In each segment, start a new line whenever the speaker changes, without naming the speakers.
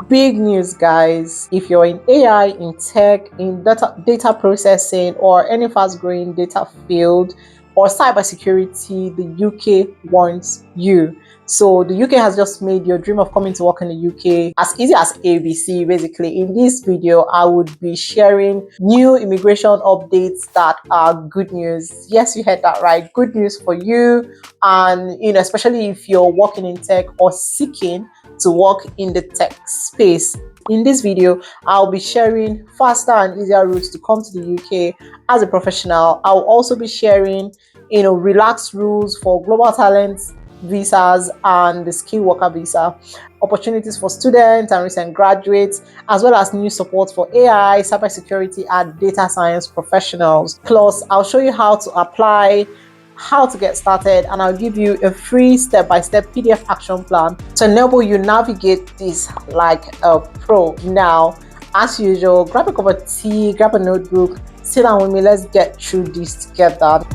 Big news, guys. If you're in AI, in tech, in data processing, or any fast growing data field, or cybersecurity, the UK wants you. So the UK has just made your dream of coming to work in the UK as easy as ABC. Basically, in this video, I would be sharing new immigration updates that are good news. Yes, you heard that right. Good news for you, and especially if you're working in tech or seeking to work in the tech space. In this video, I'll be sharing faster and easier routes to come to the UK as a professional. I'll also be sharing, relaxed rules for global talent visas and the skilled worker visa, opportunities for students and recent graduates, as well as new support for AI, cybersecurity, and data science professionals. Plus, I'll show you how to apply, how to get started, and I'll give you a free step-by-step PDF action plan to enable you navigate this like a pro. Now, as usual, grab a cup of tea, grab a notebook, sit down with me, let's get through this together.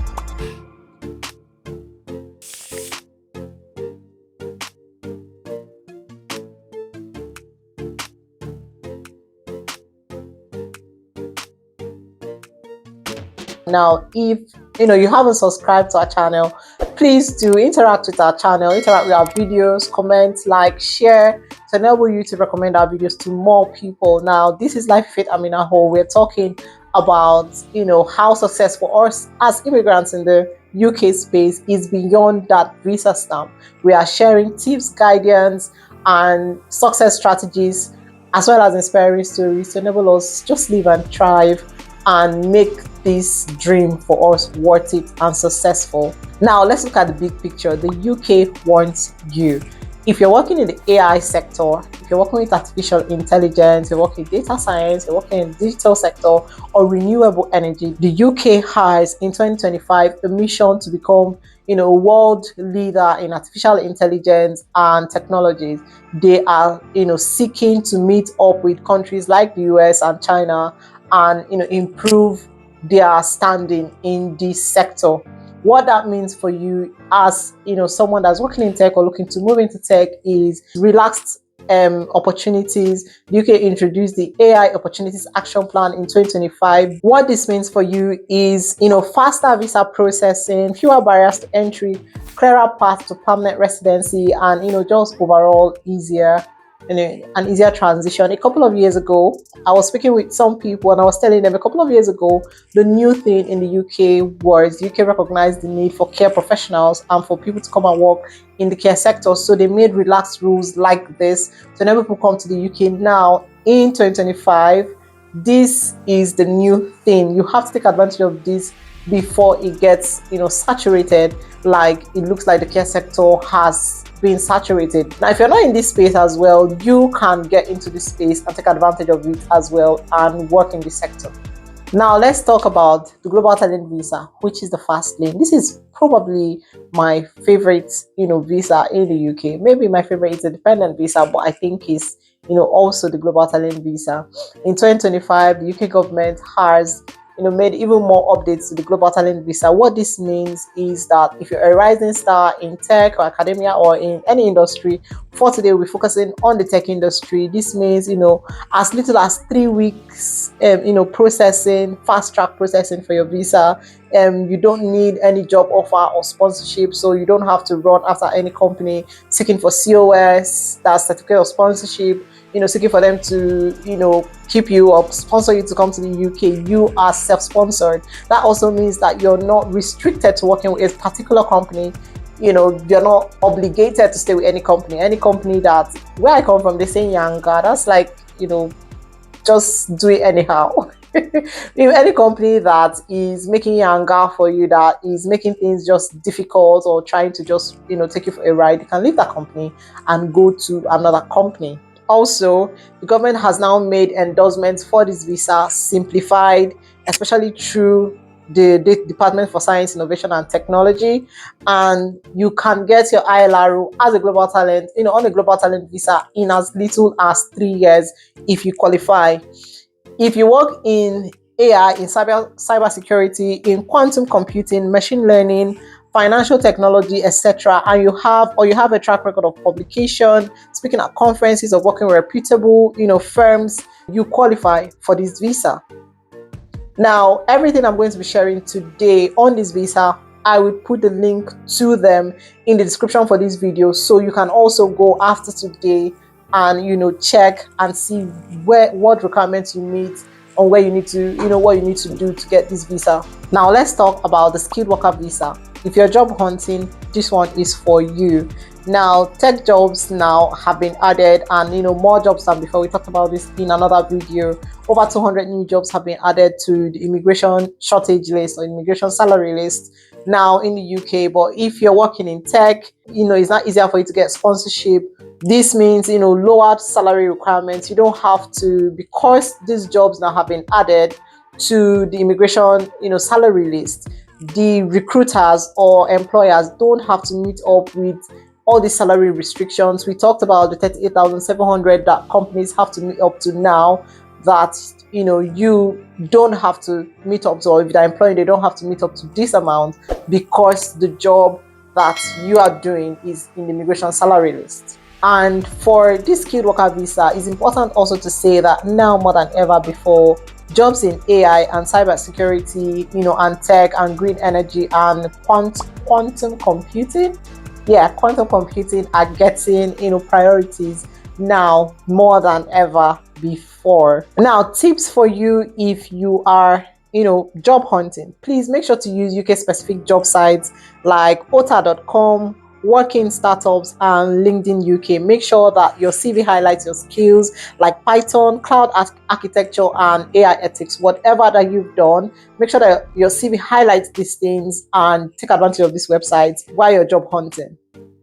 Now, if you haven't subscribed to our channel, please do interact with our channel, interact with our videos, comment, like, share to enable you to recommend our videos to more people. Now, this is Life Fit Amina Ho. We're talking about how success for us as immigrants in the UK space is beyond that visa stamp. We are sharing tips, guidance, and success strategies, as well as inspiring stories to enable us just live and thrive and make this dream for us worth it and successful. Now, let's look at the big picture. The UK wants you. If you're working in the AI sector, if you're working with artificial intelligence, you're working in data science, you're working in the digital sector or renewable energy, the UK has in 2025 a mission to become a world leader in artificial intelligence and technologies. They are seeking to meet up with countries like the US and China and improve their standing in this sector. What that means for you as someone that's working in tech or looking to move into tech is relaxed opportunities. The UK introduced the AI Opportunities Action Plan in 2025. What this means for you is faster visa processing, fewer barriers to entry, clearer path to permanent residency, and just overall easier an easier transition. A couple of years ago, I was speaking with some people and I was telling them a couple of years ago, the new thing in the UK was the UK recognized the need for care professionals and for people to come and work in the care sector. So they made relaxed rules like this to enable people come to the UK. Now, in 2025, this is the new thing. You have to take advantage of this before it gets saturated, like it looks like the care sector has been saturated. Now, if you're not in this space as well, you can get into this space and take advantage of it as well and work in this sector. Now, let's talk about the Global Talent Visa, which is the fast lane. This is probably my favorite, visa in the UK. Maybe my favorite is a dependent visa, but I think it's, also the Global Talent Visa. In 2025, the UK government has made even more updates to the Global Talent Visa. What this means is that if you're a rising star in tech or academia or in any industry, for today we're focusing on the tech industry. This means as little as 3 weeks processing, fast track processing for your visa. You don't need any job offer or sponsorship, so you don't have to run after any company seeking for COS, that's certificate of sponsorship, seeking for them to keep you up, sponsor you to come to the UK. You are self-sponsored. That also means that you're not restricted to working with a particular company. You're not obligated to stay with any company that, where I come from, they say Yanga, that's like just do it anyhow. If any company that is making Yanga for you, that is making things just difficult or trying to just take you for a ride, you can leave that company and go to another company. Also, the government has now made endorsements for this visa simplified, especially through the Department for Science, Innovation and Technology, and you can get your ILR as a global talent, on a global talent visa in as little as 3 years if you qualify. If you work in AI, in cybersecurity, in quantum computing, machine learning, financial technology, etc., and you have a track record of publication, speaking at conferences, or working with reputable, firms, you qualify for this visa. Now, everything I'm going to be sharing today on this visa, I will put the link to them in the description for this video, so you can also go after today and check and see what requirements you meet, or where you need to what you need to do to get this visa. Now let's talk about the skilled worker visa. If you're job hunting, this one is for you. Now, tech jobs now have been added, and more jobs than before. We talked about this in another video. Over 200 new jobs have been added to the immigration shortage list or immigration salary list now in the UK. But if you're working in tech, it's not easier for you to get sponsorship. This means lower salary requirements. You don't have to, because these jobs now have been added to the immigration salary list. The recruiters or employers don't have to meet up with all the salary restrictions. We talked about the 38,700 that companies have to meet up to now, that you don't have to meet up to, or if they're employing, they don't have to meet up to this amount, because the job that you are doing is in the immigration salary list. And for this skilled worker visa, it's important also to say that now more than ever before, jobs in AI and cybersecurity, and tech and green energy and quantum computing, quantum computing are getting priorities now more than ever before. Now, tips for you if you are job hunting. Please make sure to use UK specific job sites like ota.com, Working Startups, and LinkedIn UK. Make sure that your CV highlights your skills like Python, cloud architecture, and AI ethics. Whatever that you've done, make sure that your CV highlights these things and take advantage of these websites while you're job hunting.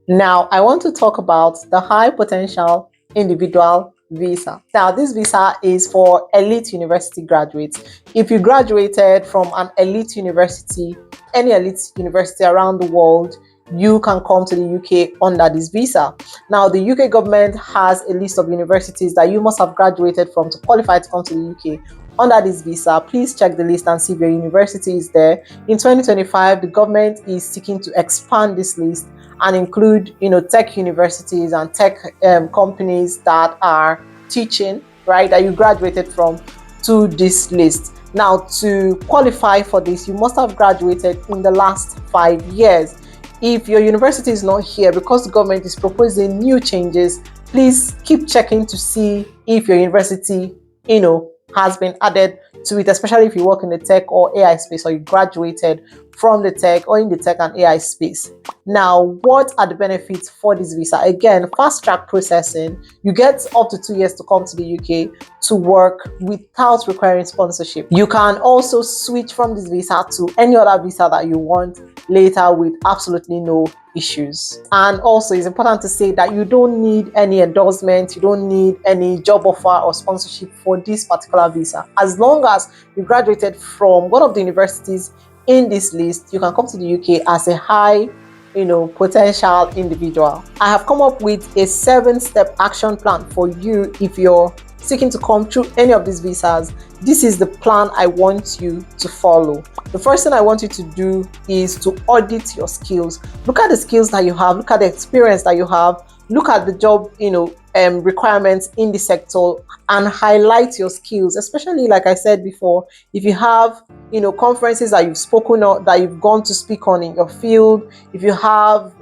Now, I want to talk about the high potential individual visa. Now, this visa is for elite university graduates. If you graduated from an elite university, any elite university around the world, you can come to the UK under this visa. Now, the UK government has a list of universities that you must have graduated from to qualify to come to the UK under this visa. Please check the list and see if your university is there. In 2025, the government is seeking to expand this list and include tech universities and tech companies that are teaching, right, that you graduated from, to this list. Now, to qualify for this, you must have graduated in the last 5 years. If your university is not here, because the government is proposing new changes, please keep checking to see if your university has been added to it, especially if you work in the tech or AI space, or you graduated from the tech or in the tech and AI space. Now, what are the benefits for this visa? Again, fast track processing. You get up to 2 years to come to the UK to work without requiring sponsorship. You can also switch from this visa to any other visa that you want later with absolutely no issues. And also, it's important to say that you don't need any endorsement, you don't need any job offer or sponsorship for this particular visa. As long as you graduated from one of the universities in this list, you can come to the UK as a high potential individual. I have come up with a 7-step action plan for you if you're seeking to come through any of these visas. This is the plan I want you to follow. The first thing I want you to do is to audit your skills. Look at the skills that you have, look at the experience that you have, look at the job requirements in the sector, and highlight your skills, especially like I said before, if you have conferences that you've spoken on, that you've gone to speak on in your field, if you have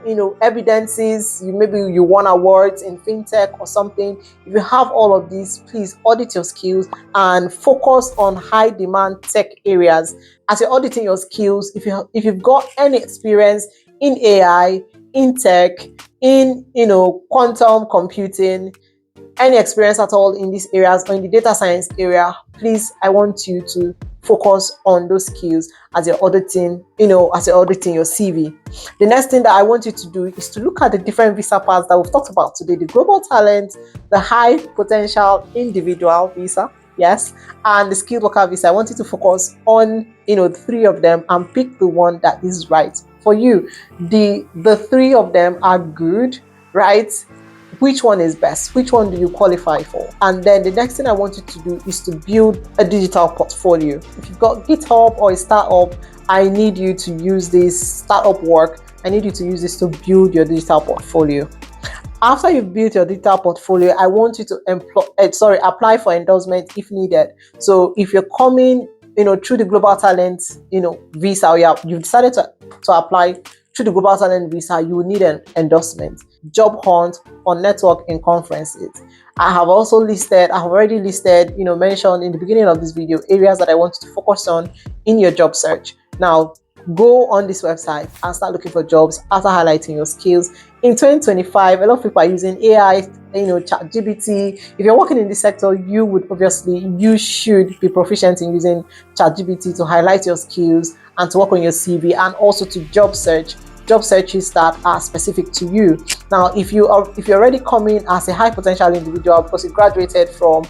evidences, maybe you won awards in fintech or something. If you have all of these, please audit your skills and focus on high demand tech areas. As you're auditing your skills, if you've got any experience in AI, in tech, in quantum computing, any experience at all in these areas, or in the data science area, please, I want you to focus on those skills as you're auditing your CV. The next thing that I want you to do is to look at the different visa paths that we've talked about today: the global talent, the high potential individual visa, yes, and the skilled worker visa. I want you to focus on the 3 of them and pick the one that is right for you. The 3 of them are good, right? which one is best, which one do you qualify for. And then the next thing I want you to do is to build a digital portfolio. If you've got GitHub or a startup, I need you to use this startup work. I need you to use this to build your digital portfolio. After you've built your digital portfolio, I want you to apply for endorsement if needed. So if you're coming, through the Global Talent, visa, or you've decided to apply through the Global Talent visa, you will need an endorsement, job hunt, or networking conferences. I have already listed, mentioned in the beginning of this video, areas that I want you to focus on in your job search. Now, go on this website and start looking for jobs after highlighting your skills. In 2025, a lot of people are using AI, ChatGPT. If you're working in this sector, you should be proficient in using ChatGPT to highlight your skills and to work on your CV, and also to job searches that are specific to you. Now, if you're already coming as a high potential individual because you graduated from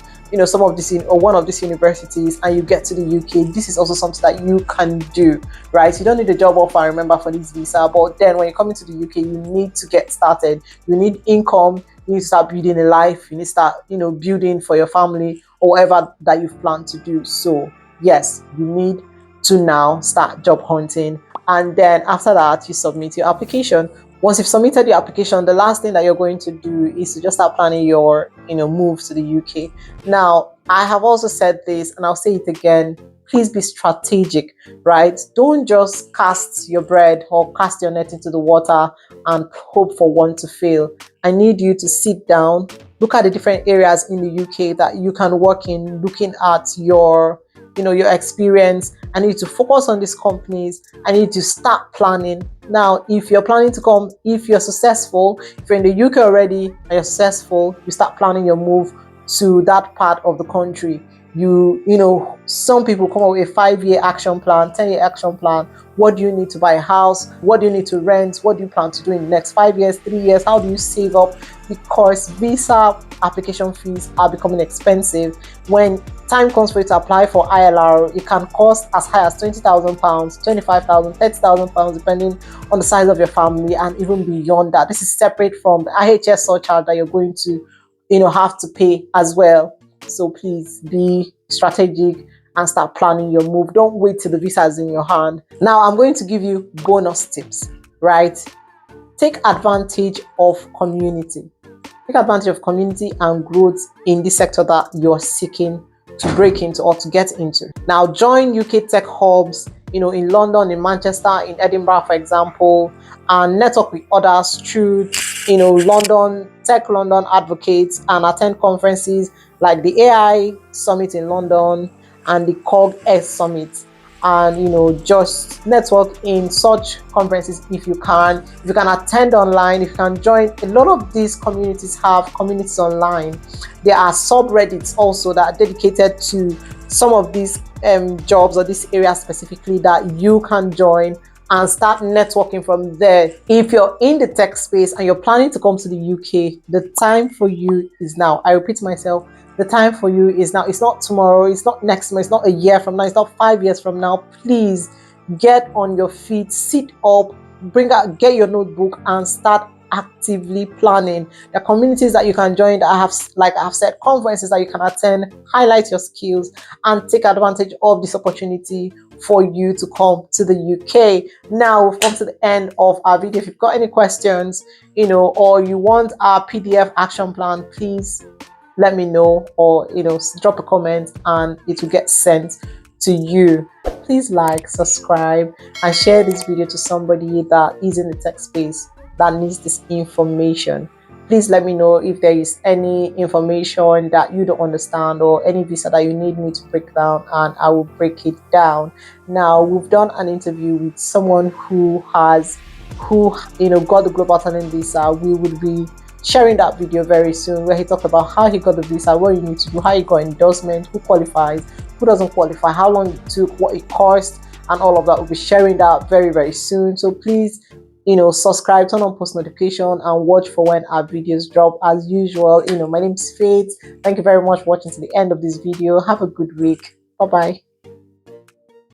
some of this or one of these universities and you get to the UK, this is also something that you can do, right? You don't need a job offer, remember, for this visa, but then when you come into the UK, you need to get started. You need income, you need to start building a life, you need to start building for your family or whatever that you've planned to do. So yes, you need to now start job hunting, and then after that you submit your application. Once you've submitted your application, the last thing that you're going to do is to just start planning your move to the UK. Now, I have also said this and I'll say it again, please be strategic, right? Don't just cast your bread or cast your net into the water and hope for one to fail. I need you to sit down, look at the different areas in the UK that you can work in, looking at your your experience. I need to focus on these companies. I need to start planning. Now, if you're planning to come, if you're successful, if you're in the UK already and you're successful, you start planning your move to that part of the country. Some people come up with a 5-year action plan, 10-year action plan. What do you need to buy a house? What do you need to rent? What do you plan to do in the next 5 years, 3 years? How do you save up? Because visa application fees are becoming expensive. When time comes for you to apply for ILR, it can cost as high as £20,000, £25,000, £30,000, depending on the size of your family, and even beyond that. This is separate from the IHS surcharge that you're going to have to pay as well. So please be strategic and start planning your move. Don't wait till the visa is in your hand. Now, I'm going to give you bonus tips, right? Take advantage of community. Take advantage of community and growth in the sector that you're seeking to break into or to get into. Now, join UK tech hubs, in London, in Manchester, in Edinburgh, for example, and network with others through, London advocates, and attend conferences like the AI Summit in London and the COG-S Summit. And just network in such conferences if you can. If you can attend online, if you can join. A lot of these communities have communities online. There are subreddits also that are dedicated to some of these jobs or this area specifically that you can join and start networking from there. If you're in the tech space and you're planning to come to the UK, the time for you is now. I repeat myself, the time for you is now. It's not tomorrow, it's not next month, it's not a year from now, it's not 5 years from now. Please get on your feet, sit up, get your notebook and start actively planning. The communities that you can join that I've said, conferences that you can attend, highlight your skills and take advantage of this opportunity for you to come to the UK. Now we've come to the end of our video. If you've got any questions, or you want our PDF action plan, please let me know, or drop a comment and it will get sent to you. Please like, subscribe and share this video to somebody that is in the tech space that needs this information. Please let me know if there is any information that you don't understand or any visa that you need me to break down, and I will break it down. Now, we've done an interview with someone who got the Global Talent visa. We will be sharing that video very soon, where he talked about how he got the visa, what you need to do, how he got endorsement, who qualifies, who doesn't qualify, how long it took, what it cost, and all of that. We'll be sharing that very, very soon. So please, subscribe, turn on post notification, and watch for when our videos drop. As usual, my name is Faith. Thank you very much for watching to the end of this video. Have a good week. Bye bye.